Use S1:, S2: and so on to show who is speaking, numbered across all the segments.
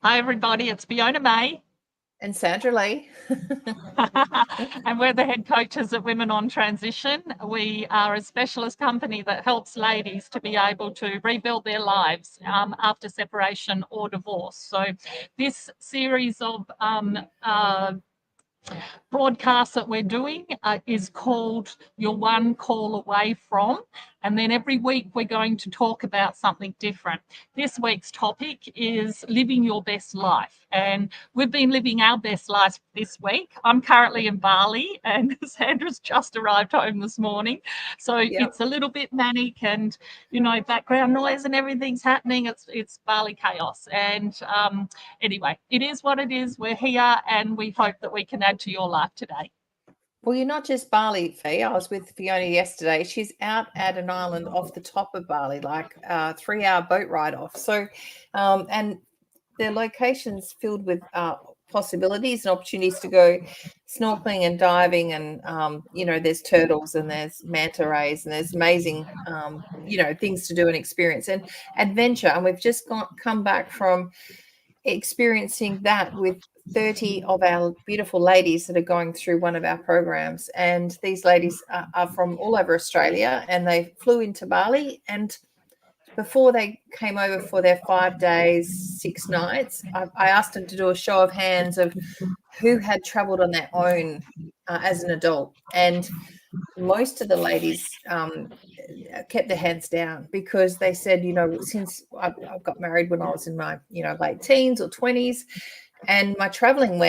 S1: Hi, everybody. It's Fiona May.
S2: And Sandra Lee.
S1: And we're the head coaches at Women on Transition. We are a specialist company that helps ladies to be able to rebuild their lives after separation or divorce. So this series of broadcast that we're doing is called You're One Call Away From. And then every week we're going to talk about something different. This week's topic is living your best life. And we've been living our best life this week. I'm currently in Bali and Sandra's just arrived home this morning. So It's a little bit manic and, background noise and everything's happening. It's Bali chaos. And anyway, it is what it is. We're here and we hope that we can add to your life today.
S2: Well, you're not just Bali, Fee. I was with Fiona yesterday. She's out at an island off the top of Bali, like a 3-hour boat ride off. So, and the location's filled with possibilities and opportunities to go snorkeling and diving. And, there's turtles and there's manta rays and there's amazing, things to do and experience and adventure. And we've just come back from experiencing that with 30 of our beautiful ladies that are going through one of our programs. And these ladies are from all over Australia and they flew into Bali. And before they came over for their 5 days, 6 nights, I asked them to do a show of hands of who had traveled on their own as an adult. And most of the ladies kept their hands down because they said, since I got married when I was in my, late teens or 20s, and my traveling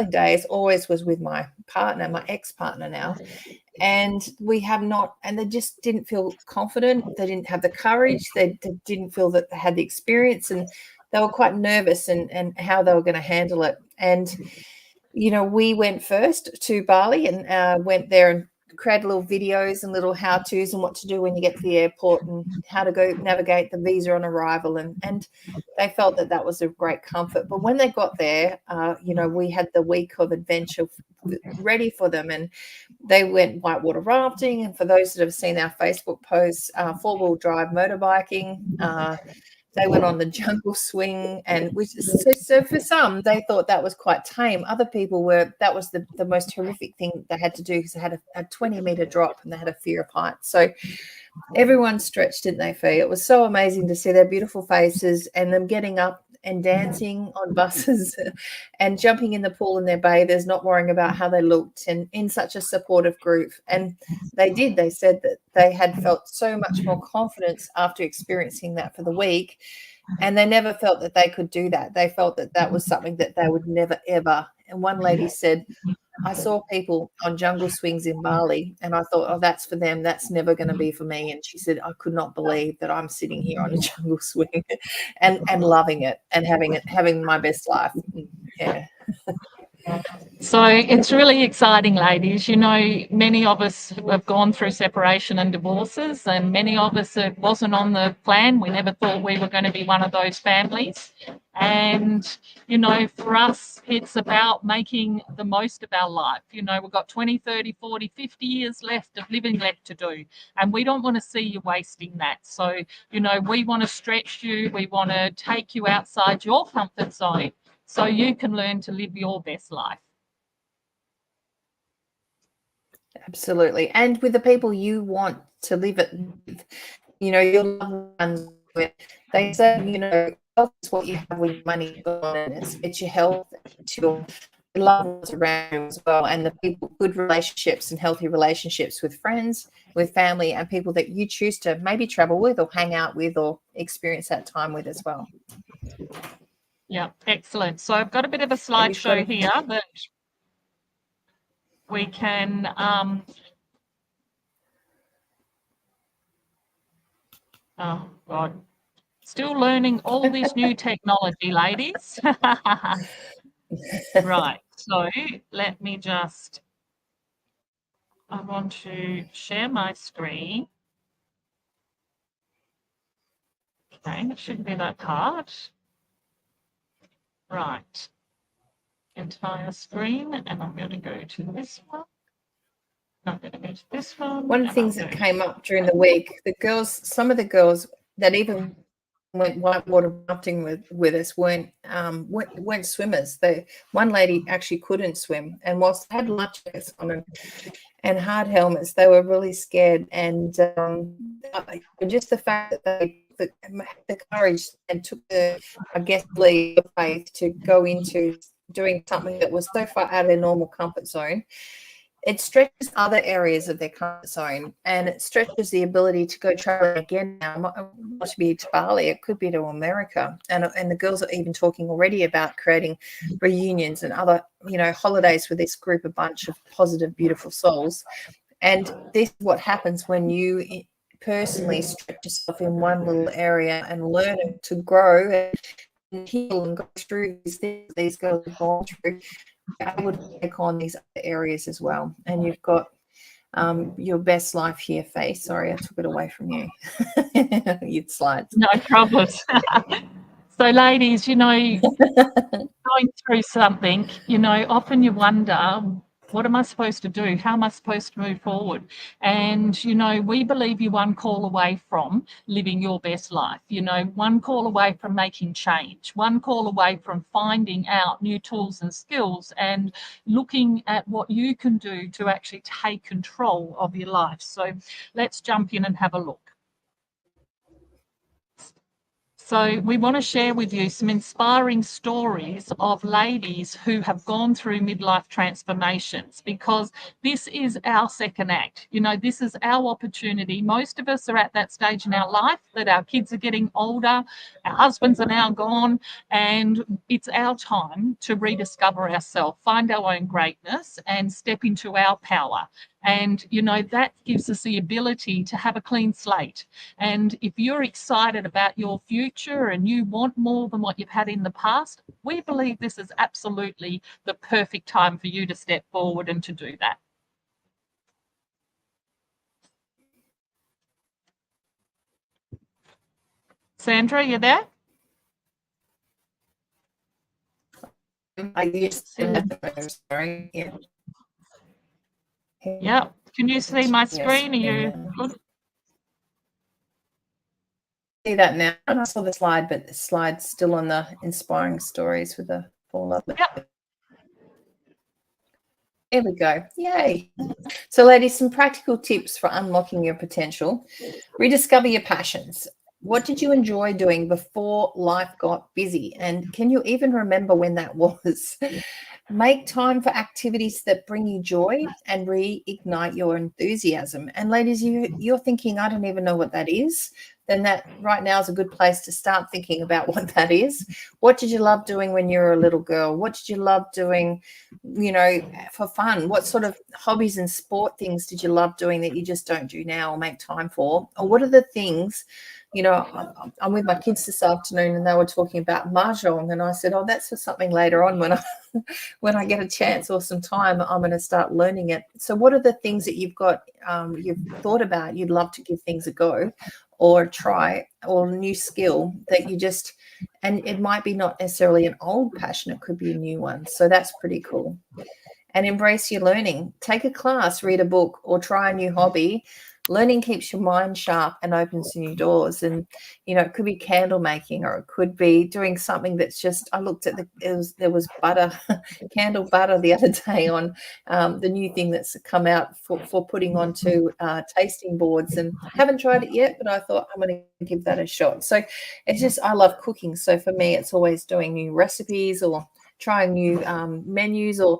S2: days always was with my partner, my ex-partner now. And they just didn't feel confident. They didn't have the courage. They didn't feel that they had the experience, and they were quite nervous and how they were going to handle it. And, we went first to Bali and went there and created little videos and little how-tos and what to do when you get to the airport and how to go navigate the visa on arrival. And they felt that was a great comfort. But when they got there, we had the week of adventure ready for them, and they went whitewater rafting. And for those that have seen our Facebook posts, 4-wheel drive motorbiking, they went on the jungle swing, and so for some, they thought that was quite tame. Other people that was the most horrific thing they had to do because they had a 20-meter drop and they had a fear of heights. So everyone stretched, didn't they, Fee? It was so amazing to see their beautiful faces and them getting up and dancing on buses and jumping in the pool in their bathers, not worrying about how they looked, and in such a supportive group. And they said that they had felt so much more confidence after experiencing that for the week, and they never felt that they could do that. They felt that was something that they would never, ever. And one lady said, I saw people on jungle swings in Bali and I thought, oh, that's for them. That's never going to be for me. And she said, I could not believe that I'm sitting here on a jungle swing and loving it and having my best life. Yeah.
S1: So it's really exciting, ladies. Many of us have gone through separation and divorces, and many of us, it wasn't on the plan. We never thought we were going to be one of those families. And, for us, it's about making the most of our life. We've got 20, 30, 40, 50 years left of living left to do, and we don't want to see you wasting that. So, we want to stretch you. We want to take you outside your comfort zone so you can learn to live your best life.
S2: Absolutely. And with the people you want to live it with, your loved ones, they say, health is what you have when your money is gone, and it's your health, it's your loved ones around you as well, and the people, good relationships and healthy relationships with friends, with family, and people that you choose to maybe travel with or hang out with or experience that time with as well.
S1: Yeah, excellent. So I've got a bit of a slideshow here that we can oh God, still learning all this new technology, ladies. Right, so let me I want to share my screen. Okay, it shouldn't be that hard. Right, entire screen, and I'm going to go to this one. I'm going to go to this one.
S2: One of the things that came up during the week, some of the girls that even went whitewater rafting with us weren't swimmers. One lady actually couldn't swim, and whilst they had life jackets on and hard helmets, they were really scared. And just the fact that they the courage and took the, I guess, leap of faith to go into doing something that was so far out of their normal comfort zone, it stretches other areas of their comfort zone, and it stretches the ability to go traveling again now. Not to be to Bali, it could be to America. And the girls are even talking already about creating reunions and other, holidays with this group, a bunch of positive, beautiful souls. And this is what happens when you personally stretch yourself in one little area and learn to grow and heal and go through these things these girls have gone through. I would take on these other areas as well. And you've got your best life here, Faye. Sorry, I took it away from you. You'd slides.
S1: No problems. So, ladies, going through something, often you wonder, what am I supposed to do? How am I supposed to move forward? And, we believe you're one call away from living your best life, one call away from making change, one call away from finding out new tools and skills and looking at what you can do to actually take control of your life. So let's jump in and have a look. So we want to share with you some inspiring stories of ladies who have gone through midlife transformations, because this is our second act. This is our opportunity. Most of us are at that stage in our life that our kids are getting older, our husbands are now gone, and it's our time to rediscover ourselves, find our own greatness and step into our power. And, that gives us the ability to have a clean slate. And if you're excited about your future and you want more than what you've had in the past, we believe this is absolutely the perfect time for you to step forward and to do that. Sandra, are you there?
S2: Sorry. Yeah.
S1: Yeah. Can you see my screen? Are you good?
S2: See that now? And I saw the slide, but the slide's still on the inspiring stories with the fall up.
S1: Yep.
S2: There we go. Yay. So, ladies, some practical tips for unlocking your potential. Rediscover your passions. What did you enjoy doing before life got busy? And can you even remember when that was? Make time for activities that bring you joy and reignite your enthusiasm. And ladies, you're thinking, I don't even know what that is. Then that right now is a good place to start thinking about what that is. What did you love doing when you were a little girl? What did you love doing, for fun? What sort of hobbies and sport things did you love doing that you just don't do now or make time for? Or what are the things, I'm with my kids this afternoon and they were talking about mahjong, and I said, oh, that's for something later on when I get a chance or some time, I'm going to start learning it. So what are the things that you've got, you've thought about, you'd love to give things a go or try, or a new skill that you just, and it might be not necessarily an old passion, it could be a new one. So that's pretty cool. And embrace your learning. Take a class, read a book, or try a new hobby. Learning keeps your mind sharp and opens new doors. And, it could be candle making, or it could be doing something that's just, I looked at there was butter, candle butter the other day on the new thing that's come out for putting onto tasting boards, and haven't tried it yet, but I thought I'm going to give that a shot. So it's just, I love cooking. So for me, it's always doing new recipes or trying new menus, or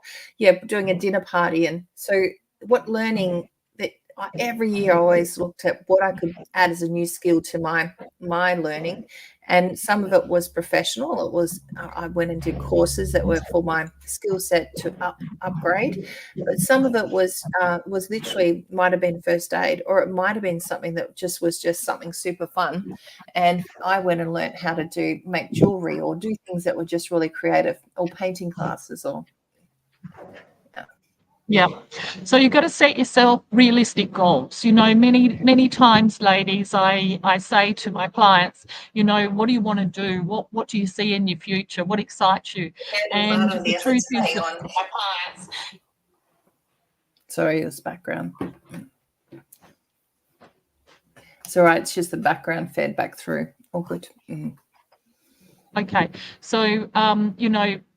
S2: doing a dinner party. And so what learning that every year I always looked at what I could add as a new skill to my learning. And some of it was professional. It was I went and did courses that were for my skill set to upgrade. But some of it was literally, might have been first aid, or it might have been something that was just something super fun. And I went and learned how to make jewelry or do things that were just really creative, or painting classes, or
S1: Yeah. So you've got to set yourself realistic goals. Many times, ladies, I say to my clients, what do you want to do? What do you see in your future? What excites you? And the truth is that clients.
S2: Sorry, it's background. It's all right. It's just the background fed back through. All good. Mhm.
S1: Okay, so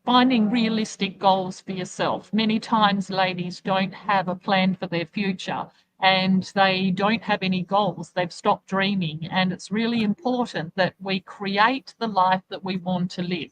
S1: finding realistic goals for yourself. Many times ladies don't have a plan for their future and they don't have any goals. They've stopped dreaming, and it's really important that we create the life that we want to live.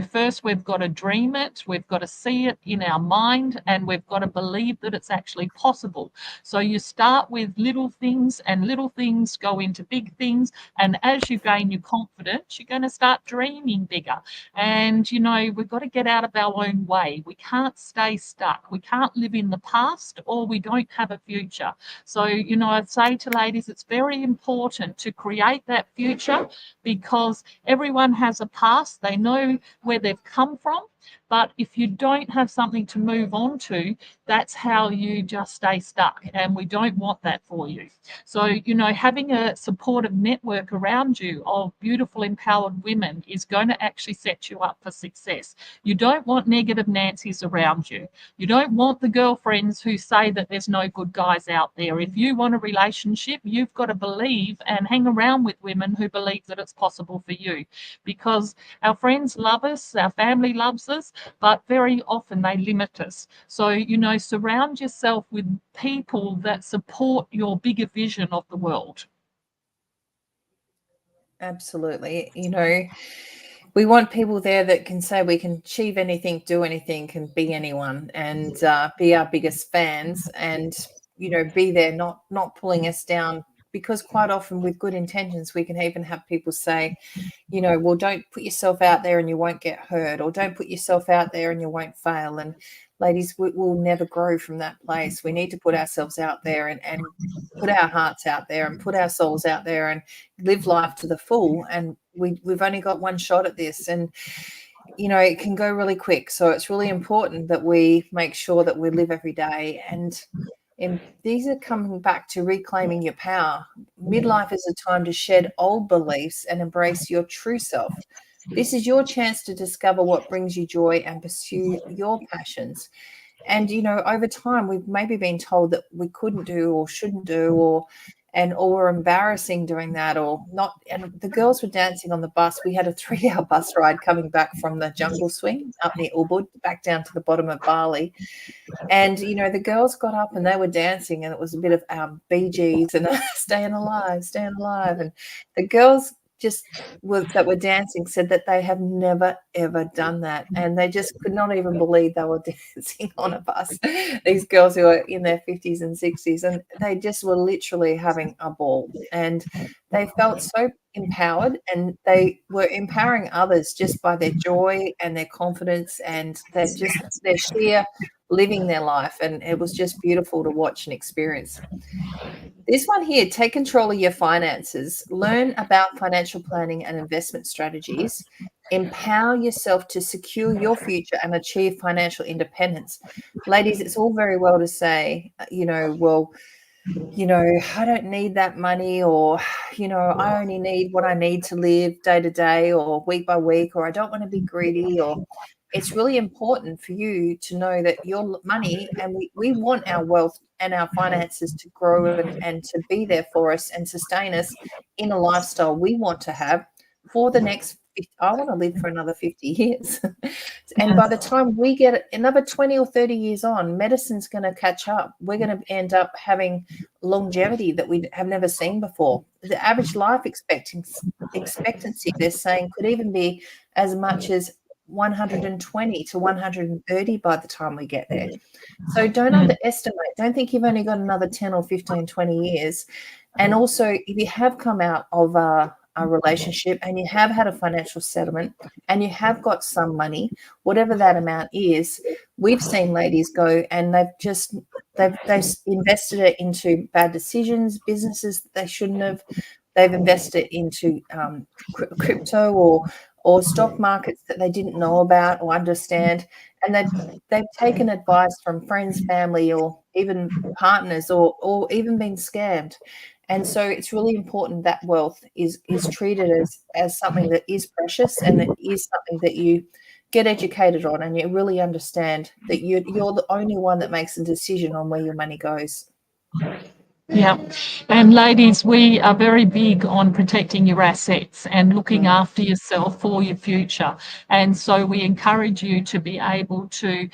S1: First we've got to dream it, we've got to see it in our mind, and we've got to believe that it's actually possible. So you start with little things, and little things go into big things. And as you gain your confidence, you're going to start dreaming bigger. And, we've got to get out of our own way. We can't stay stuck. We can't live in the past, or we don't have a future. So, I'd say to ladies, it's very important to create that future, because everyone has a past. They know where they've come from. But if you don't have something to move on to, that's how you just stay stuck. And we don't want that for you. So, having a supportive network around you of beautiful, empowered women is going to actually set you up for success. You don't want negative Nancy's around you. You don't want the girlfriends who say that there's no good guys out there. If you want a relationship, you've got to believe and hang around with women who believe that it's possible for you, because our friends love us, our family loves us, but very often they limit us. So, surround yourself with people that support your bigger vision of the world.
S2: Absolutely. We want people there that can say we can achieve anything, do anything, can be anyone, and be our biggest fans, and be there, not pulling us down. Because quite often, with good intentions, we can even have people say, well, don't put yourself out there and you won't get hurt, or don't put yourself out there and you won't fail. And ladies, we'll never grow from that place. We need to put ourselves out there and put our hearts out there and put our souls out there and live life to the full. And we've only got one shot at this, and it can go really quick. So it's really important that we make sure that we live every day. And these are coming back to reclaiming your power. Midlife is a time to shed old beliefs and embrace your true self. This is your chance to discover what brings you joy and pursue your passions. And over time, we've maybe been told that we couldn't do or shouldn't do, or we're embarrassing doing that, or not. And the girls were dancing on the bus. We had a 3-hour bus ride coming back from the jungle swing up near Ubud, back down to the bottom of Bali. And the girls got up and they were dancing, and it was a bit of Bee Gees and staying alive. And the girls that were dancing said that they have never ever done that, and they just could not even believe they were dancing on a bus. These girls who are in their 50s and 60s, and they just were literally having a ball, and they felt so empowered, and they were empowering others just by their joy and their confidence and their sheer living their life. And it was just beautiful to watch and experience. This one here, take control of your finances, learn about financial planning and investment strategies, empower yourself to secure your future and achieve financial independence. Ladies, it's all very well to say, well, I don't need that money, or, I only need what I need to live day to day or week by week, or I don't want to be greedy. Or it's really important for you to know that your money, and we want our wealth and our finances to grow and to be there for us and sustain us in a lifestyle we want to have for the next, I want to live for another 50 years. And by the time we get another 20 or 30 years on, medicine's going to catch up. We're going to end up having longevity that we have never seen before. The average life expectancy, they're saying, could even be as much as 120 to 130 by the time we get there. So don't underestimate. Don't think you've only got another 10 or 15, 20 years. And also, if you have come out of a relationship and you have had a financial settlement and you have got some money, whatever that amount is, we've seen ladies go and they've invested it into bad decisions, businesses that they shouldn't have. They've invested into crypto or stock markets that they didn't know about or understand, and they've taken advice from friends, family, or even partners, or even been scammed. And so it's really important that wealth is treated as something that is precious, and it is something that you get educated on, and you really understand that you're the only one that makes a decision on where your money goes.
S1: Yeah. And ladies, we are very big on protecting your assets and looking after yourself for your future. And so we encourage you to be able to,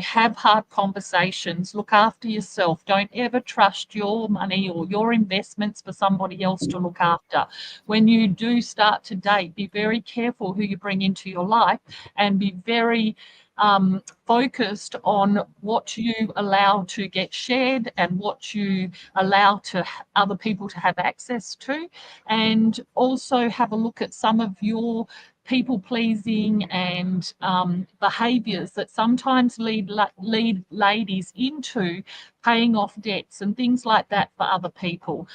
S1: have hard conversations, look after yourself. Don't ever trust your money or your investments for somebody else to look after. When you do start to date, be very careful who you bring into your life and be very focused on what you allow to get shared and what you allow to other people to have access to, and also have a look at some of your people pleasing and behaviours that sometimes lead ladies into paying off debts and things like that for other people.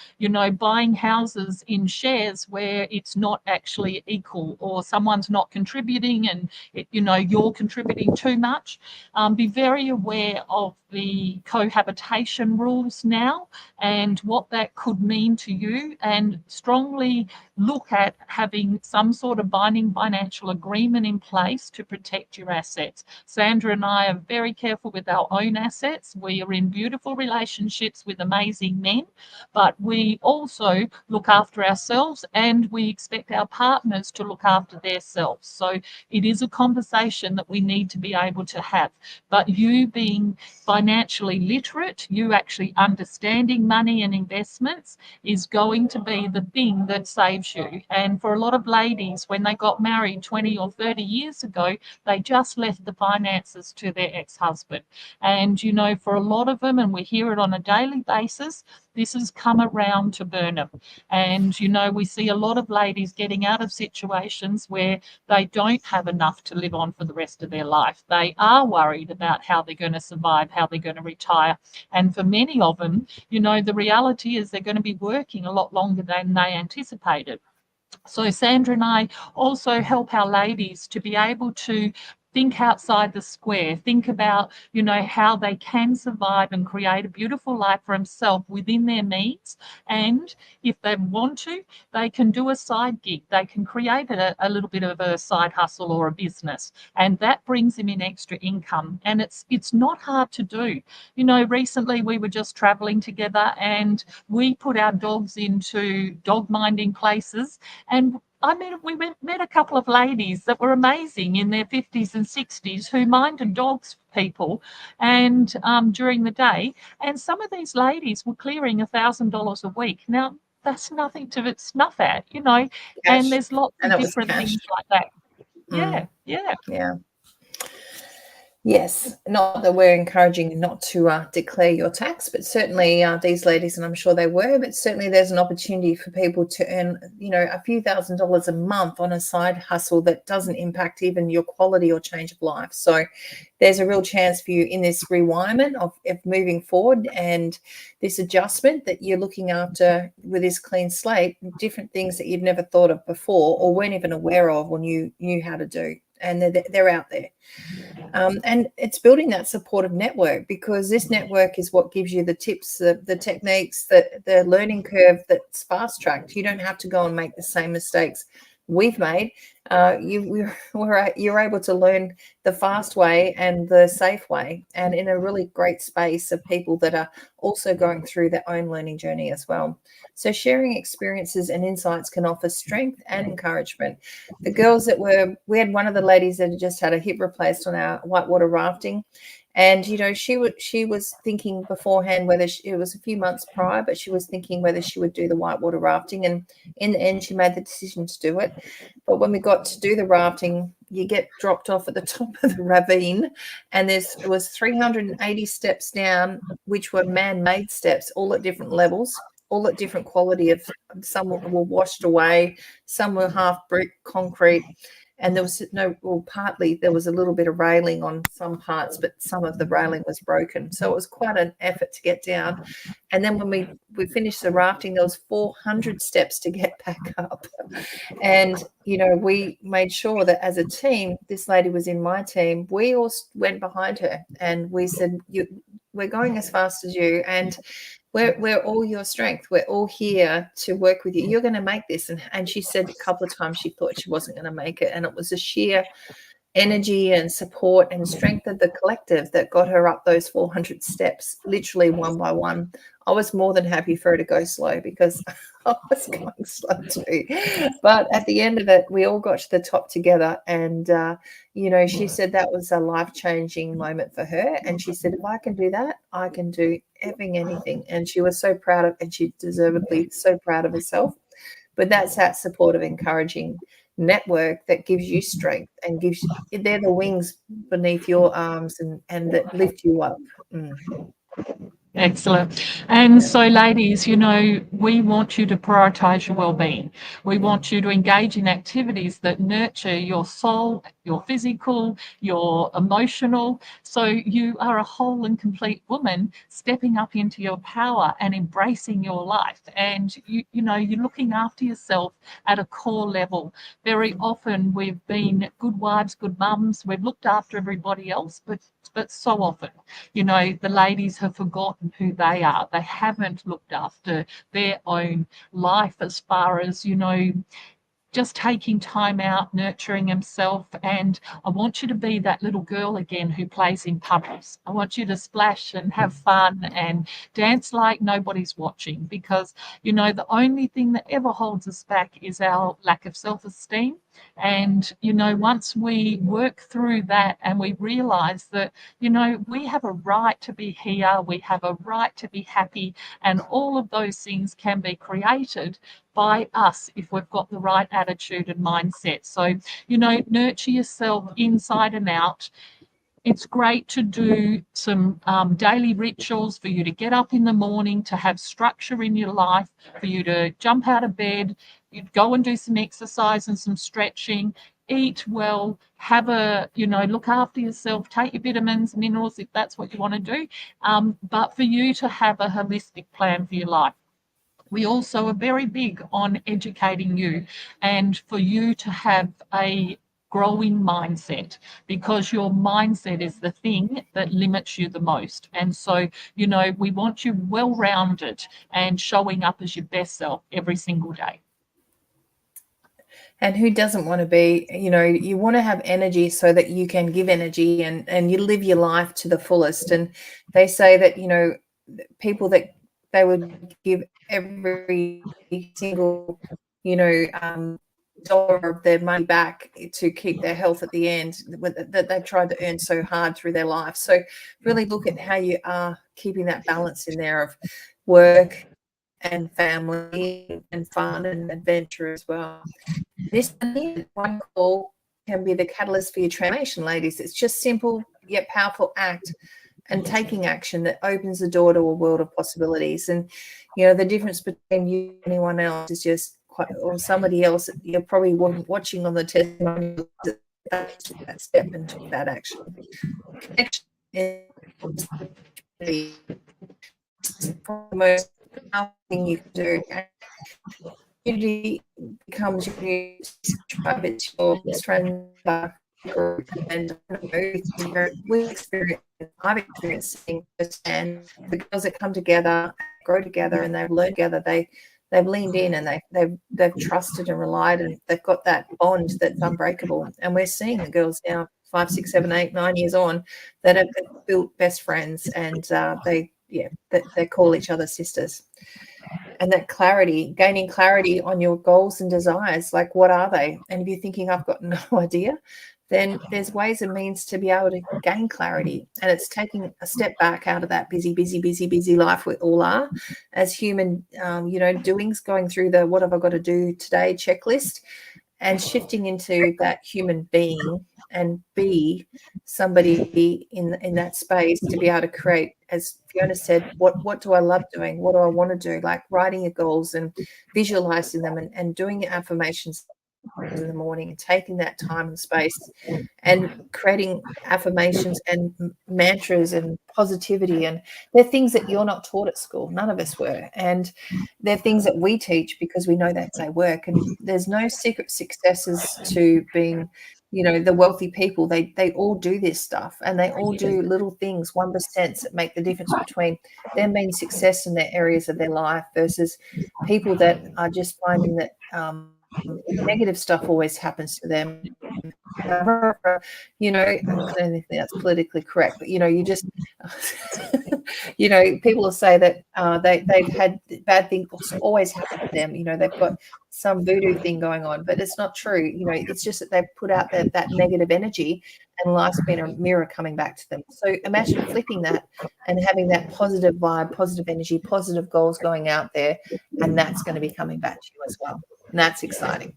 S1: Buying houses in shares where it's not actually equal, or someone's not contributing and you're contributing too much. Be very aware of the cohabitation rules now and what that could mean to you, and strongly look at having some sort of binding financial agreement in place to protect your assets. Sandra and I are very careful with our own assets. We are in beautiful relationships with amazing men, but we also look after ourselves and we expect our partners to look after themselves. So it is a conversation that we need to be able to have. But you being financially literate, you actually understanding money and investments is going to be the thing that saves you. And for a lot of ladies, when they got married 20 or 30 years ago, they just left the finances to their ex-husband. And, for a lot of them, and we hear it on a daily basis, this has come around to burn them. And, we see a lot of ladies getting out of situations where they don't have enough to live on for the rest of their life. They are worried about how they're going to survive, how they're going to retire. And for many of them, the reality is they're going to be working a lot longer than they anticipated. So Sandra and I also help our ladies to be able to think outside the square, think about, how they can survive and create a beautiful life for themselves within their means. And if they want to, they can do a side gig. They can create a little bit of a side hustle or a business, and that brings them in extra income. And it's not hard to do. Recently we were just traveling together and we put our dogs into dog minding places, and we met a couple of ladies that were amazing in their 50s and 60s who minded dogs for people and during the day. And some of these ladies were clearing $1,000 a week. Now, that's nothing to snuff at,
S2: Cash.
S1: and there's lots
S2: And
S1: of
S2: it was
S1: different
S2: cash.
S1: things like that. Yeah, yeah.
S2: Yeah. Yes, not that we're encouraging not to declare your tax, but certainly these ladies, and I'm sure they were, but certainly there's an opportunity for people to earn, a few $1,000s a month on a side hustle that doesn't impact even your quality or change of life. So there's a real chance for you in this rewirement of moving forward and this adjustment that you're looking after with this clean slate, different things that you've never thought of before or weren't even aware of when you knew how to do. And they're out there. And it's building that supportive network, because this network is what gives you the tips, the techniques, the learning curve that's fast tracked. You don't have to go and make the same mistakes we've made. You're able to learn the fast way and the safe way, and in a really great space of people that are also going through their own learning journey as well. So sharing experiences and insights can offer strength and encouragement. The girls we had one of the ladies that had just had a hip replaced on our whitewater rafting. And, she was thinking beforehand whether it was a few months prior, but she was thinking whether she would do the whitewater rafting. And in the end, she made the decision to do it. But when we got to do the rafting, you get dropped off at the top of the ravine, and it was 380 steps down, which were man-made steps, all at different levels, all at different quality of. Some were washed away, some were half brick concrete. And there was partly there was a little bit of railing on some parts, but some of the railing was broken. So it was quite an effort to get down. And then when we finished the rafting, there was 400 steps to get back up. And, we made sure that as a team, this lady was in my team, we all went behind her and we said, we're going as fast as you, and we're all your strength. We're all here to work with you. You're going to make this. And she said a couple of times she thought she wasn't going to make it. And it was a sheer energy and support and strength of the collective that got her up those 400 steps, literally one by one. I was more than happy for her to go slow because I was going slow too. But at the end of it, we all got to the top together. And, she said that was a life-changing moment for her. And she said, if I can do that, I can do effing anything. And she was so proud of, and she deservedly so proud of herself. But that's that supportive, encouraging network that gives you strength and gives you, they're the wings beneath your arms and that lift you up.
S1: Excellent. And so, ladies, we want you to prioritise your well-being. We want you to engage in activities that nurture your soul, your physical, your emotional. So you are a whole and complete woman stepping up into your power and embracing your life. And, you're looking after yourself at a core level. Very often we've been good wives, good mums. We've looked after everybody else, but so often, the ladies have forgotten who they are. They haven't looked after their own life as far as, just taking time out, nurturing himself. And I want you to be that little girl again who plays in puddles. I want you to splash and have fun and dance like nobody's watching, because, the only thing that ever holds us back is our lack of self-esteem. And, once we work through that and we realize that, we have a right to be here, we have a right to be happy, and all of those things can be created by us if we've got the right attitude and mindset. So, nurture yourself inside and out. It's great to do some daily rituals for you to get up in the morning, to have structure in your life, for you to jump out of bed, you'd go and do some exercise and some stretching, eat well, look after yourself, take your vitamins, minerals, if that's what you want to do. But for you to have a holistic plan for your life. We also are very big on educating you and for you to have a growing mindset, because your mindset is the thing that limits you the most. And so, we want you well-rounded and showing up as your best self every single day.
S2: And who doesn't want to be, you want to have energy so that you can give energy and you live your life to the fullest. And they say that, people that they would give every single, dollar of their money back to keep their health at the end, that they've tried to earn so hard through their life. So really look at how you are keeping that balance in there of work and family and fun and adventure as well. This one call can be the catalyst for your transformation, ladies. It's just simple yet powerful act and taking action that opens the door to a world of possibilities. And, the difference between you and anyone else is just or somebody else you're probably watching on the testimonial that step and took that action. Connection is the most powerful thing you can do. Unity becomes your tribe, it's your friend group, and I've experienced seeing firsthand the girls that come together, grow together, and they've learned together. They've leaned in and they've trusted and relied, and they've got that bond that's unbreakable. And we're seeing the girls now 5, 6, 7, 8, 9 years on that have built best friends, and they call each other sisters. And that clarity, gaining clarity on your goals and desires, like what are they? And if you're thinking I've got no idea, then there's ways and means to be able to gain clarity. And it's taking a step back out of that busy life we all are as human, doings, going through the what have I got to do today checklist, and shifting into that human being and be somebody in that space to be able to create, as Fiona said, what do I love doing? What do I want to do? Like writing your goals and visualizing them and doing your affirmations in the morning, taking that time and space and creating affirmations and mantras and positivity. And they're things that you're not taught at school. None of us were. And they're things that we teach because we know that they work. And there's no secret successes to being, the wealthy people. They all do this stuff, and they all do little things, 1% that make the difference between them being success in their areas of their life versus people that are just finding that negative stuff always happens to them, you know, I don't think that's politically correct, but you know, you just, you know, people will say that they've had bad things always happen to them. You know, they've got some voodoo thing going on, but it's not true. You know, it's just that they've put out that negative energy, and life's been a mirror coming back to them. So imagine flipping that and having that positive vibe, positive energy, positive goals going out there, and that's going to be coming back to you as well. And that's exciting.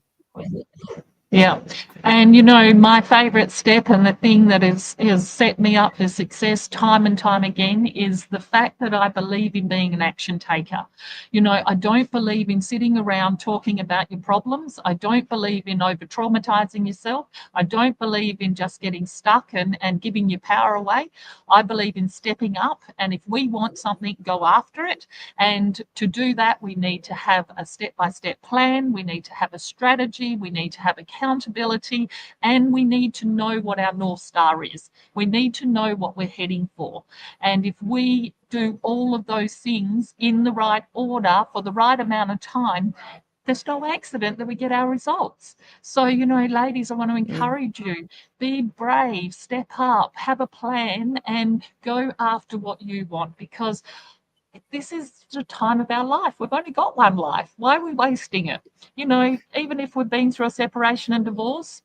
S1: Yeah. And, you know, my favourite step and the thing that has set me up for success time and time again is the fact that I believe in being an action taker. You know, I don't believe in sitting around talking about your problems. I don't believe in over-traumatizing yourself. I don't believe in just getting stuck and giving your power away. I believe in stepping up. And if we want something, go after it. And to do that, we need to have a step-by-step plan. We need to have a strategy. We need to have accountability, and we need to know what our North Star is. We need to know what we're heading for. And if we do all of those things in the right order for the right amount of time, there's no accident that we get our results. So, you know, ladies, I want to encourage you, be brave, step up, have a plan, and go after what you want, because this is the time of our life. We've only got one life. Why are we wasting it? You know, even if we've been through a separation and divorce,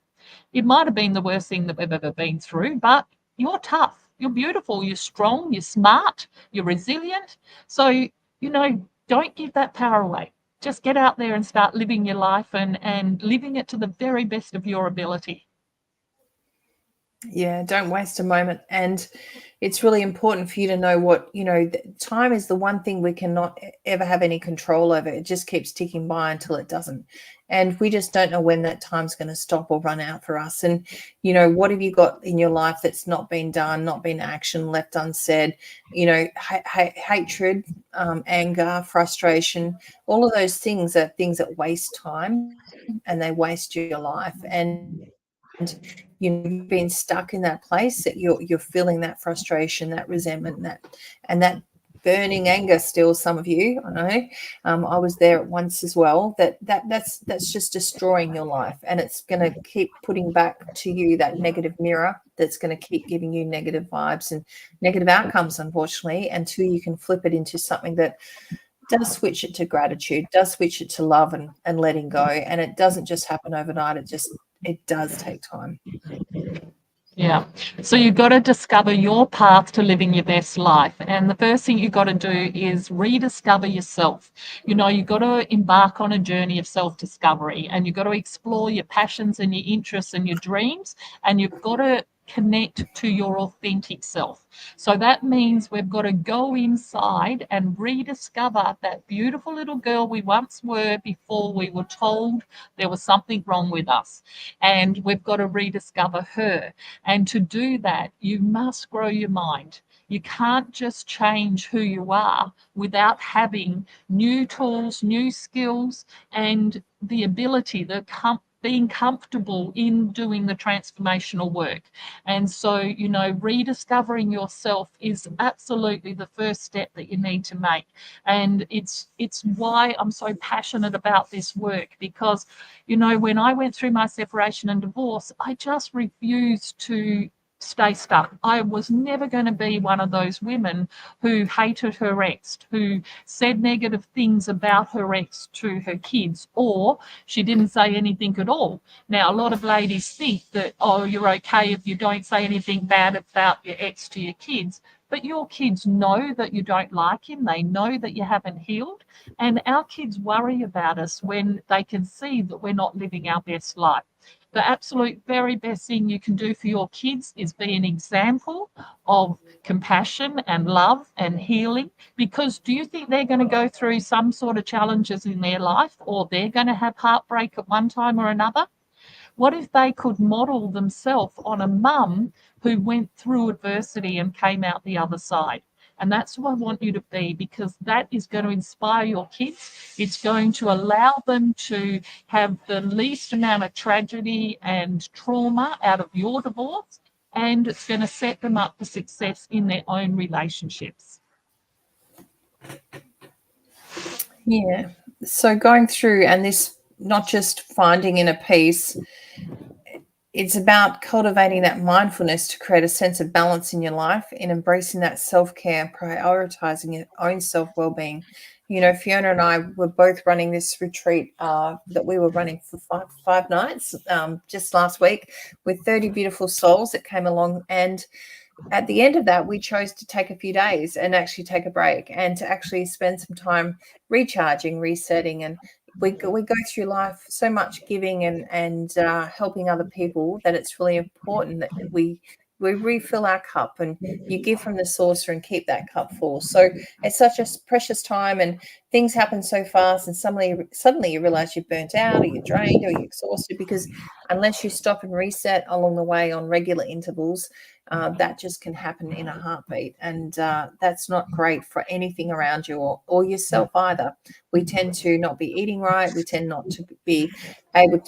S1: it might have been the worst thing that we've ever been through, but you're tough, you're beautiful, you're strong, you're smart, you're resilient. So, you know, don't give that power away. Just get out there and start living your life and living it to the very best of your ability.
S2: Yeah, don't waste a moment. And it's really important for you to know what, you know, time is the one thing we cannot ever have any control over. It just keeps ticking by until it doesn't. And we just don't know when that time's going to stop or run out for us. And, you know, what have you got in your life that's not been done, not been action, left unsaid? You know, hatred, anger, frustration, all of those things are things that waste time and they waste your life. And you've been stuck in that place that you're feeling that frustration, that resentment, that burning anger still. Some of you, I know, I was there at once as well. That's just destroying your life, and it's going to keep putting back to you that negative mirror that's going to keep giving you negative vibes and negative outcomes, unfortunately, until you can flip it into something that does switch it to gratitude, does switch it to love and letting go. And it doesn't just happen overnight. It does take time.
S1: Yeah. So you've got to discover your path to living your best life. And the first thing you've got to do is rediscover yourself. You know, you've got to embark on a journey of self-discovery, and you've got to explore your passions and your interests and your dreams, and you've got to connect to your authentic self. So that means we've got to go inside and rediscover that beautiful little girl we once were before we were told there was something wrong with us. And we've got to rediscover her. And to do that, you must grow your mind. You can't just change who you are without having new tools, new skills, and the ability, being comfortable in doing the transformational work. And so, you know, rediscovering yourself is absolutely the first step that you need to make. And it's why I'm so passionate about this work, because, you know, when I went through my separation and divorce, I just refused to stay stuck. I was never going to be one of those women who hated her ex, who said negative things about her ex to her kids, or she didn't say anything at all. Now, a lot of ladies think that, oh, you're okay if you don't say anything bad about your ex to your kids, but your kids know that you don't like him. They know that you haven't healed. And our kids worry about us when they can see that we're not living our best life. The absolute very best thing you can do for your kids is be an example of compassion and love and healing. Because do you think they're going to go through some sort of challenges in their life, or they're going to have heartbreak at one time or another? What if they could model themselves on a mum who went through adversity and came out the other side? And that's who I want you to be, because that is going to inspire your kids. It's going to allow them to have the least amount of tragedy and trauma out of your divorce, and it's going to set them up for success in their own relationships.
S2: Yeah. So going through, and this, not just finding inner peace, it's about cultivating that mindfulness to create a sense of balance in your life, in embracing that self-care, prioritizing your own self-well-being. Fiona and I were both running this retreat that we were running for five nights just last week with 30 beautiful souls that came along. And at the end of that, we chose to take a few days and actually take a break and to actually spend some time recharging, resetting. And we go through life so much giving and helping other people that it's really important that we refill our cup, and you give from the saucer and keep that cup full. So it's such a precious time, and things happen so fast, and suddenly you realize you're burnt out, or you're drained, or you're exhausted, because unless you stop and reset along the way on regular intervals, that just can happen in a heartbeat. And that's not great for anything around you or yourself either. We tend to not be eating right. We tend not to be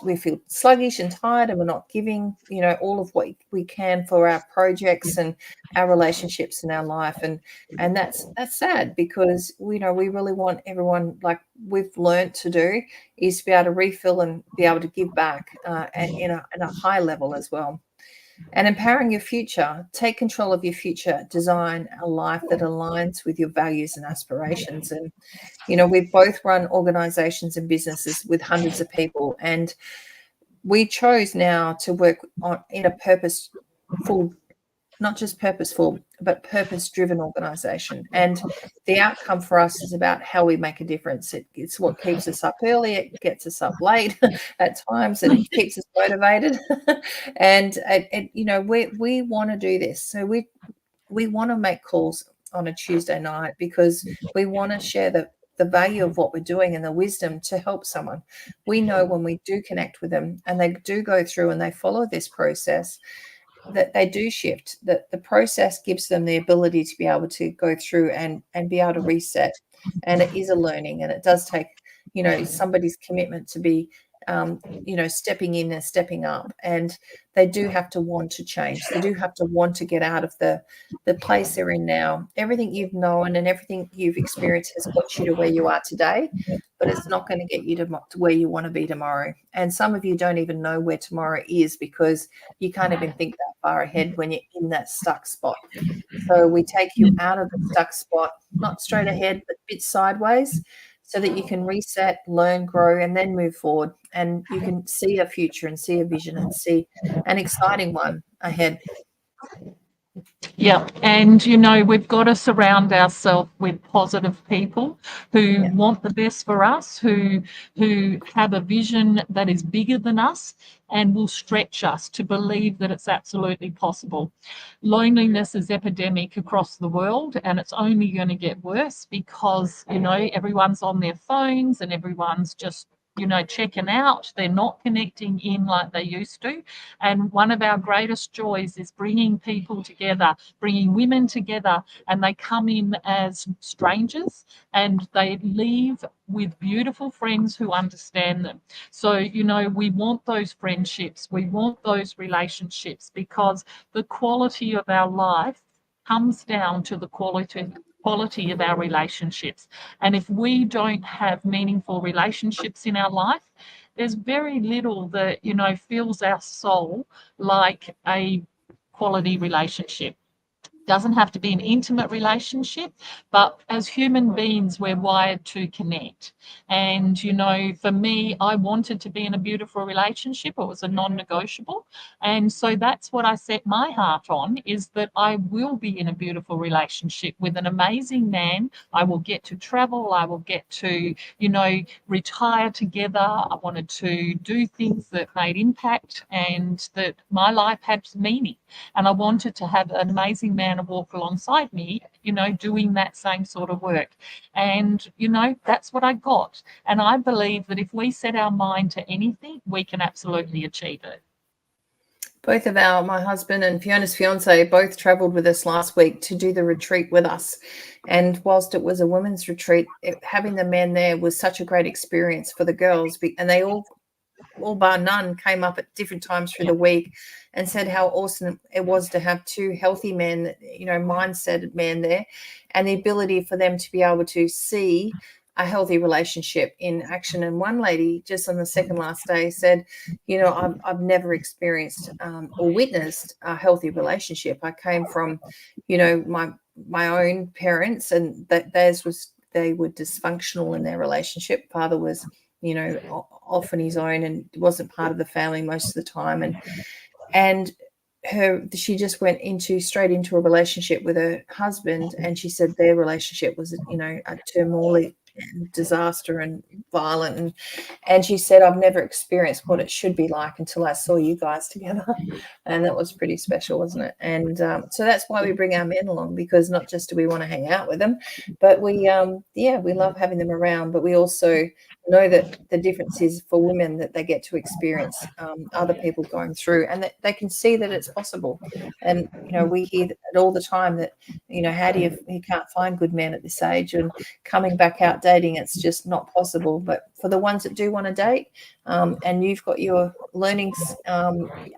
S2: we feel sluggish and tired, and we're not giving, all of what we can for our projects and our relationships in our life. And that's sad, because we really want everyone, like we've learned to do, is to be able to refill and be able to give back in a high level as well. And empowering your future, take control of your future, design a life that aligns with your values and aspirations. And, we both run organizations and businesses with hundreds of people, and we chose now to work in a purposeful, not just purposeful, but purpose-driven organization. And the outcome for us is about how we make a difference. It's what keeps us up early. It gets us up late at times, and it keeps us motivated. And we want to do this. So we want to make calls on a Tuesday night because we want to share the value of what we're doing and the wisdom to help someone. We know when we do connect with them and they do go through and they follow this process, that they do shift, that the process gives them the ability to be able to go through and be able to reset. And it is a learning, and it does take, somebody's commitment to be, stepping in and stepping up. And they do have to want to change. They do have to want to get out of the place they're in now. Everything you've known and everything you've experienced has got you to where you are today, but it's not going to get you to where you want to be tomorrow. And some of you don't even know where tomorrow is, because you can't even think that far ahead when you're in that stuck spot. So we take you out of the stuck spot, not straight ahead, but a bit sideways, so that you can reset, learn, grow, and then move forward. And you can see a future and see a vision and see an exciting one ahead.
S1: Yeah, and we've got to surround ourselves with positive people who want the best for us, who have a vision that is bigger than us and will stretch us to believe that it's absolutely possible. Loneliness is epidemic across the world, and it's only going to get worse because everyone's on their phones and everyone's just checking out. They're not connecting in like they used to. And one of our greatest joys is bringing people together, bringing women together, and they come in as strangers and they leave with beautiful friends who understand them. So, we want those friendships, we want those relationships, because the quality of our life comes down to the quality of our relationships. And if we don't have meaningful relationships in our life, there's very little that fills our soul like a quality relationship. Doesn't have to be an intimate relationship, but as human beings, we're wired to connect. And, for me, I wanted to be in a beautiful relationship. It was a non-negotiable. And so that's what I set my heart on, is that I will be in a beautiful relationship with an amazing man. I will get to travel. I will get to, retire together. I wanted to do things that made impact and that my life had meaning. And I wanted to have an amazing man to walk alongside me, doing that same sort of work. And, that's what I got. And I believe that if we set our mind to anything, we can absolutely achieve it.
S2: Both of my husband and Fiona's fiance both travelled with us last week to do the retreat with us. And whilst it was a women's retreat, having the men there was such a great experience for the girls. And they all bar none came up at different times through the week and said how awesome it was to have two healthy men, mindset men there, and the ability for them to be able to see a healthy relationship in action. And one lady just on the second last day said, I've never experienced or witnessed a healthy relationship. I came from, my own parents, and that they were dysfunctional in their relationship. Father was, off on his own and wasn't part of the family most of the time. And she just went straight into a relationship with her husband, and she said their relationship was, a turmoil and disaster and violent. And she said, I've never experienced what it should be like until I saw you guys together. And that was pretty special, wasn't it? And so that's why we bring our men along, because not just do we want to hang out with them, but we love having them around. But we also know that the difference is for women that they get to experience other people going through, and that they can see that it's possible. And we hear that all the time that how do you can't find good men at this age, and coming back out dating, it's just not possible. But for the ones that do want to date, and you've got your learnings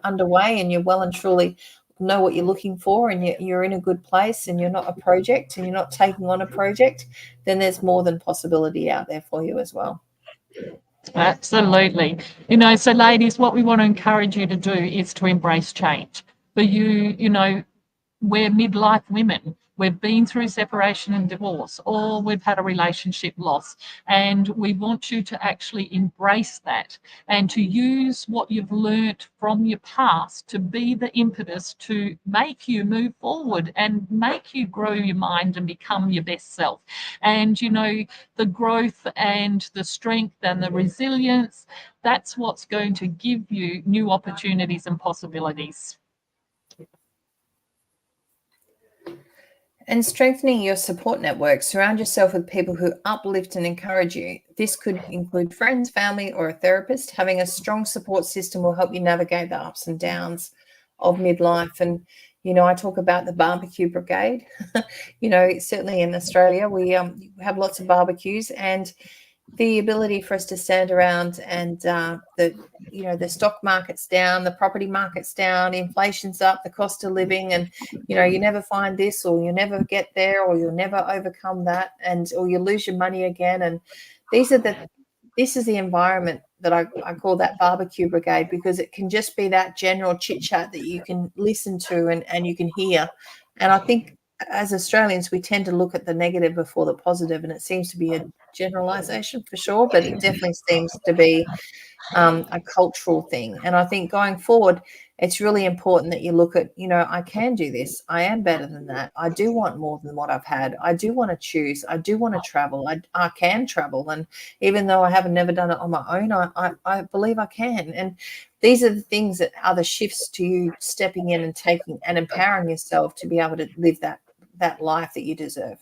S2: underway, and you're well and truly know what you're looking for, and you're in a good place, and you're not a project, and you're not taking on a project, then there's more than possibility out there for you as well.
S1: Absolutely. So ladies, what we want to encourage you to do is to embrace change. For you, we're midlife women. We've been through separation and divorce, or we've had a relationship loss, and we want you to actually embrace that and to use what you've learnt from your past to be the impetus to make you move forward and make you grow your mind and become your best self. And, the growth and the strength and the resilience, that's what's going to give you new opportunities and possibilities.
S2: And strengthening your support network. Surround yourself with people who uplift and encourage you. This could include friends, family, or a therapist. Having a strong support system will help you navigate the ups and downs of midlife. And, I talk about the barbecue brigade. Certainly in Australia, we have lots of barbecues, and the ability for us to stand around and the stock market's down, the property market's down, inflation's up, the cost of living, and you never find this, or you never get there, or you'll never overcome that, or you lose your money again. And this is the environment that I call that barbecue brigade, because it can just be that general chit chat that you can listen to and you can hear. And I think as Australians, we tend to look at the negative before the positive, and it seems to be a generalization for sure, but it definitely seems to be a cultural thing. And I think going forward, it's really important that you look at, I can do this. I am better than that. I do want more than what I've had. I do want to choose. I do want to travel. I can travel. And even though I haven't never done it on my own, I believe I can. And these are the things that are the shifts to you stepping in and taking and empowering yourself to be able to live that life that you deserve.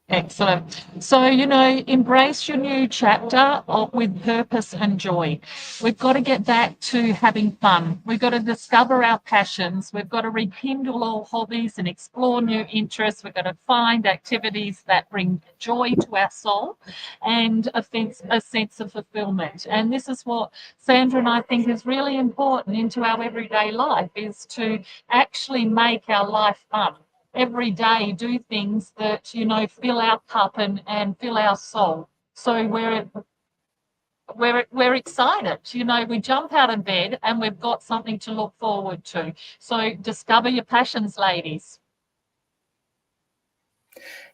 S1: Excellent. So, embrace your new chapter with purpose and joy. We've got to get back to having fun. We've got to discover our passions. We've got to rekindle old hobbies and explore new interests. We've got to find activities that bring joy to our soul and a sense of fulfillment. And this is what Sandra and I think is really important into our everyday life, is to actually make our life fun. Every day do things that fill our cup and fill our soul, so we're excited. We jump out of bed and we've got something to look forward to. So discover your passions, ladies.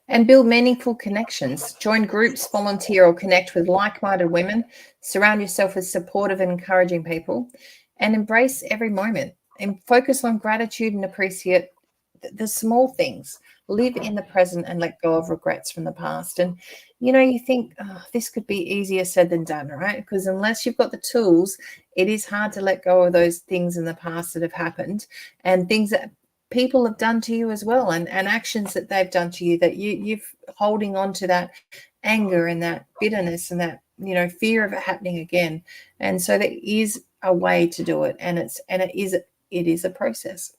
S2: And build meaningful connections. Join groups, volunteer, or connect with like-minded women. Surround yourself with supportive and encouraging people, and embrace every moment, and focus on gratitude and appreciate the small things. Live in the present and let go of regrets from the past. And you think, this could be easier said than done, right? Because unless you've got the tools, it is hard to let go of those things in the past that have happened, and things that people have done to you as well, and actions that they've done to you, that you're holding on to that anger and that bitterness and that fear of it happening again. And so there is a way to do it, and it is a process.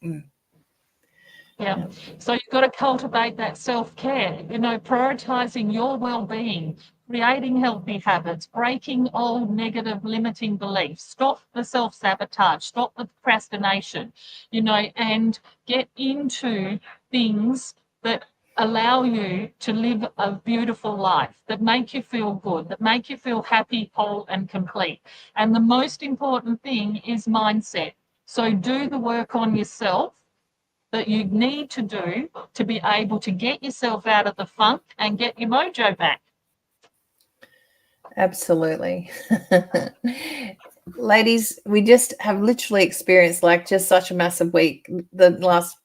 S1: Yeah. So you've got to cultivate that self-care, prioritizing your well-being, creating healthy habits, breaking old negative limiting beliefs, stop the self-sabotage, stop the procrastination, and get into things that allow you to live a beautiful life, that make you feel good, that make you feel happy, whole, and complete. And the most important thing is mindset. So do the work on yourself that you need to do to be able to get yourself out of the funk and get your mojo back.
S2: Absolutely. Ladies, we just have literally experienced like just such a massive week. The last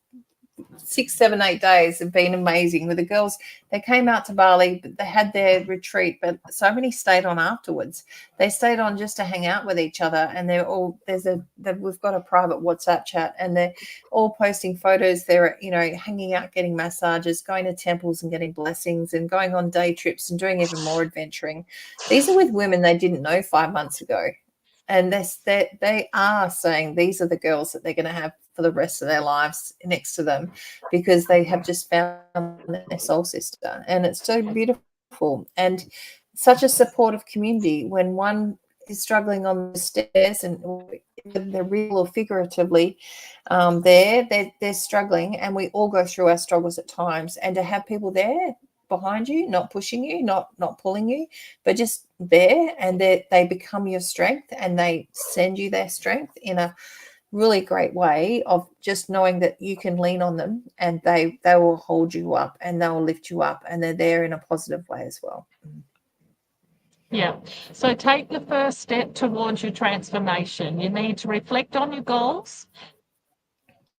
S2: 6, 7, 8 days have been amazing with the girls. They came out to Bali, but they had their retreat, but so many stayed on afterwards. They stayed on just to hang out with each other, and they're all we've got a private WhatsApp chat, and they're all posting photos. They're hanging out, getting massages, going to temples and getting blessings, and going on day trips and doing even more adventuring. These are with women they didn't know 5 months ago. And they are saying these are the girls that they're going to have for the rest of their lives next to them, because they have just found their soul sister. And it's so beautiful and such a supportive community. When one is struggling on the stairs, and they're real or figuratively they're struggling, and we all go through our struggles at times, and to have people there behind you, not pushing you, not pulling you, but just there, and they become your strength, and they send you their strength in a really great way of just knowing that you can lean on them, and they will hold you up, and they will lift you up, and they're there in a positive way as well.
S1: Yeah. So take the first step towards your transformation. You need to reflect on your goals.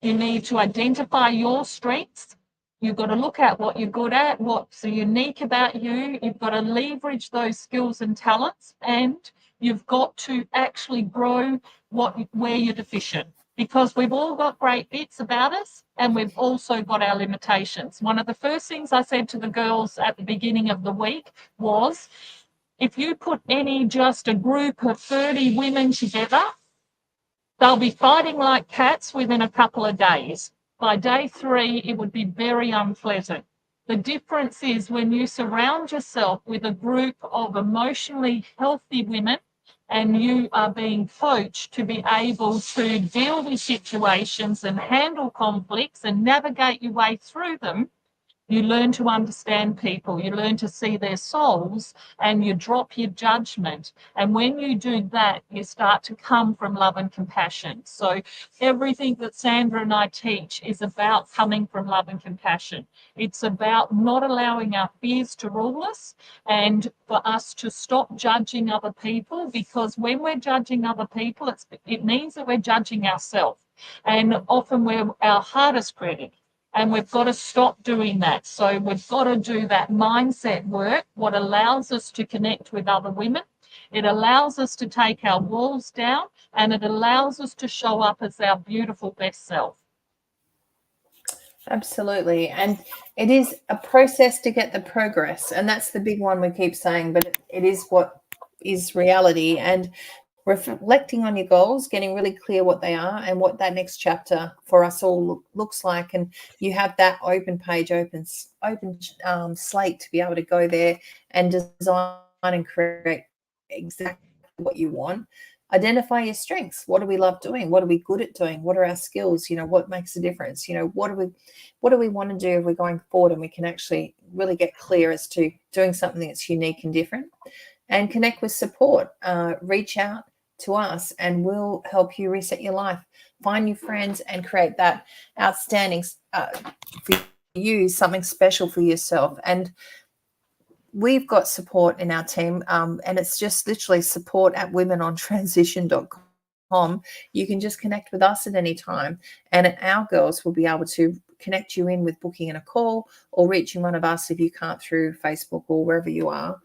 S1: You need to identify your strengths. You've got to look at what you're good at, what's unique about you. You've got to leverage those skills and talents, and you've got to actually grow where you're deficient, because we've all got great bits about us, and we've also got our limitations. One of the first things I said to the girls at the beginning of the week was, if you put just a group of 30 women together, they'll be fighting like cats within a couple of days. By day 3, it would be very unpleasant. The difference is when you surround yourself with a group of emotionally healthy women, and you are being coached to be able to deal with situations and handle conflicts and navigate your way through them. You learn to understand people, you learn to see their souls, and you drop your judgment. And when you do that, you start to come from love and compassion. So everything that Sandra and I teach is about coming from love and compassion. It's about not allowing our fears to rule us, and for us to stop judging other people, because when we're judging other people, it means that we're judging ourselves. And often we're our hardest critic. And we've got to stop doing that. So we've got to do that mindset work, what allows us to connect with other women. It allows us to take our walls down, and it allows us to show up as our beautiful best self.
S2: Absolutely. And it is a process to get the progress. And that's the big one we keep saying, but it is what is reality. And reflecting on your goals, getting really clear what they are and what that next chapter for us all looks like. And you have that open page, open slate to be able to go there and design and create exactly what you want. Identify your strengths. What do we love doing? What are we good at doing? What are our skills? What makes a difference? What do we want to do if we're going forward, and we can actually really get clear as to doing something that's unique and different. And connect with support. Reach out to us, and we'll help you reset your life, find new friends, and create that outstanding for you, something special for yourself. And we've got support in our team, and it's just literally support@womenontransition.com. You can just connect with us at any time, and our girls will be able to connect you in with booking in a call or reaching one of us if you can't through Facebook or wherever you are.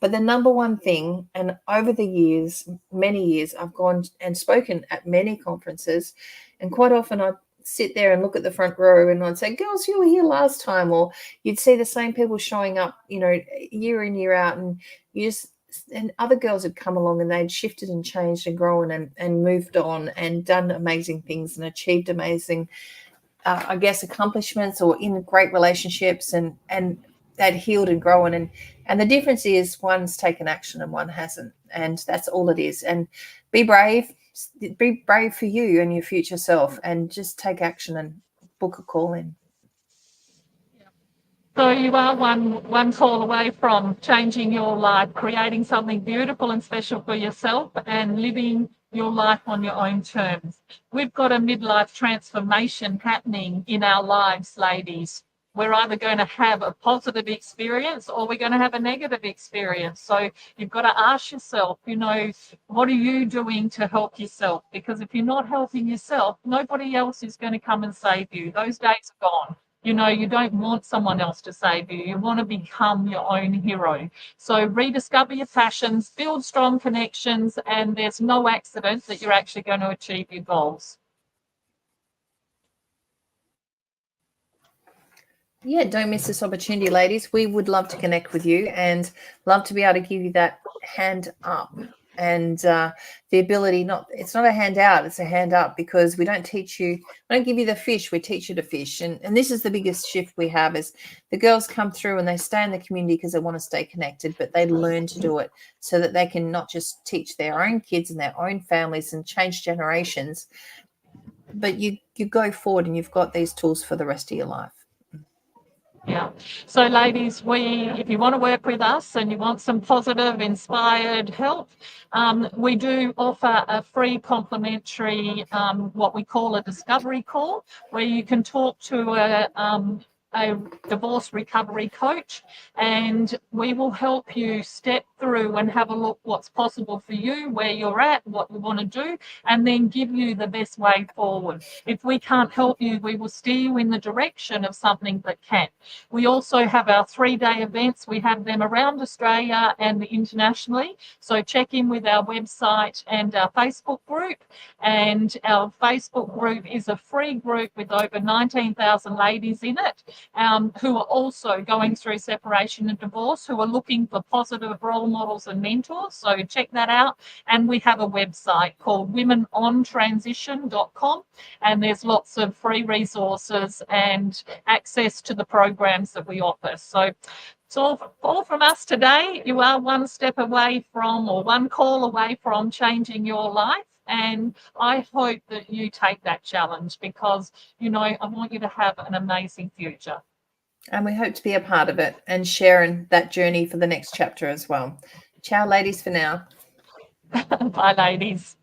S2: But the number one thing, and over the years, many years, I've gone and spoken at many conferences, and quite often I sit there and look at the front row and I'd say, girls, you were here last time, or you'd see the same people showing up, year in, year out, and and other girls had come along and they'd shifted and changed and grown and moved on and done amazing things and achieved amazing, accomplishments, or in great relationships, and they'd healed and grown. And the difference is one's taken action and one hasn't. And that's all it is. And be brave for you and your future self, and just take action and book a call in.
S1: So you are one call away from changing your life, creating something beautiful and special for yourself, and living your life on your own terms. We've got a midlife transformation happening in our lives, ladies. We're either going to have a positive experience or we're going to have a negative experience. So you've got to ask yourself, what are you doing to help yourself? Because if you're not helping yourself, nobody else is going to come and save you. Those days are gone. You don't want someone else to save you. You want to become your own hero. So rediscover your passions, build strong connections, and there's no accident that you're actually going to achieve your goals.
S2: Yeah, don't miss this opportunity, ladies. We would love to connect with you and love to be able to give you that hand up and the ability. It's not a hand out, it's a hand up, because we don't give you the fish, we teach you to fish. And this is the biggest shift we have, is the girls come through and they stay in the community because they want to stay connected, but they learn to do it so that they can not just teach their own kids and their own families and change generations, but you go forward and you've got these tools for the rest of your life.
S1: Yeah. So ladies, if you want to work with us and you want some positive, inspired help, we do offer a free complimentary, what we call a discovery call, where you can talk to a divorce recovery coach, and we will help you step through and have a look what's possible for you, where you're at, what you want to do, and then give you the best way forward. If we can't help you, we will steer you in the direction of something that can. We also have our 3-day events. We have them around Australia and internationally. So check in with our website and our Facebook group. And our Facebook group is a free group with over 19,000 ladies in it, who are also going through separation and divorce, who are looking for positive role models and mentors. So check that out. And we have a website called womenontransition.com, and there's lots of free resources and access to the programs that we offer. So it's all from us today. You are one step away from, or one call away from, changing your life. And I hope that you take that challenge, because, I want you to have an amazing future.
S2: And we hope to be a part of it and sharing that journey for the next chapter as well. Ciao, ladies, for now.
S1: Bye, ladies.